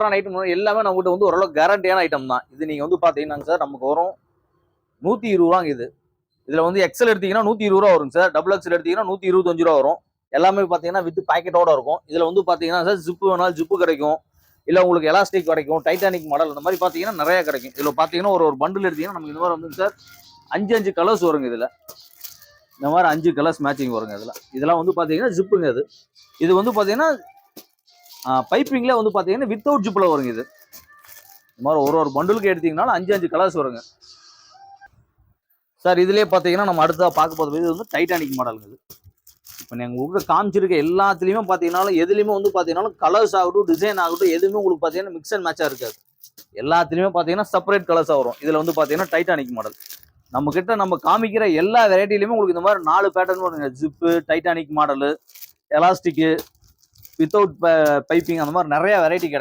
Item எல்லாமே நம்மகிட்ட வந்து ஓரளவு கேரண்டியான ஐட்டம் தான். இது நீங்க வந்து பாத்தீங்கன்னா சார் நமக்கு வரும் 120 ரூபாங்க இது. இதுல வந்து எக்ஸல் எடுத்தீங்கன்னா 120 ரூபா வருங்க சார். டபுள் எக்ஸல் எடுத்தீங்கன்னா 125 ரூபா வரும். எல்லாமே பாத்தீங்கன்னா வித் பாக்கெட்டோட இருக்கும். இதுல வந்து பாத்தீங்கன்னா சார் ஜிப்பு வேணாலும் ஜிப்பு கிடைக்கும். இல்ல உங்களுக்கு எலாஸ்டிக் கிடைக்கும், டைட்டானிக் மாடல் இந்த மாதிரி பாத்தீங்கன்னா நிறைய கிடைக்கும். இதுல பாத்தீங்கன்னா ஒரு பண்டில் எடுத்தீங்கன்னா நமக்கு இந்த மாதிரி வந்து சார் 5 கலர்ஸ் வருங்க. இதுல இந்த மாதிரி 5 கலர்ஸ் மேட்சிங் வருங்க. இதெல்லாம் வந்து பாத்தீங்கன்னா ஜிப்புங்க. இது வந்து பாத்தீங்கன்னா பைப்பிங்ல வந்து பாத்தீங்கன்னா வித்தவுட் ஜிப்ல வருங்க. இந்த மாதிரி ஒரு பண்டிலுக்கு எடுத்தீங்கன்னா 5 கலர்ஸ் வருங்க சார். இதுலயே பாத்தீங்கன்னா நம்ம அடுத்ததா பார்க்க போறது இது வந்து டைட்டானிக் மாடலுங்க. இப்போ நீங்க உங்களுக்கு காமிச்சிருக்க எல்லாத்துலயுமே பாத்தீங்கன்னா எதுலயுமே வந்து பாத்தீங்கன்னா கலர்ஸ் ஆகட்டும், டிசைன் ஆகட்டும், எதுவுமே உங்களுக்கு பாத்தீங்கன்னா மிக்ஸ் அண்ட் மேட்சா இருக்காது. எல்லாத்துலயுமே பாத்தீங்கன்னா செப்பரேட் கலர்ஸா வரும். இதுல வந்து பாத்தீங்கன்னா டைட்டானிக் மாடல் நம்ம கிட்ட நம்ம காமிக்கிற எல்லா வெரைட்டிலுமே உங்களுக்கு இந்த மாதிரி 4 பேட்டர்ன் வருங்க. Zip, Titanic model, elastic, without piping அந்த மாதிரி நிறைய வெரைட்டி கிடைக்கும்.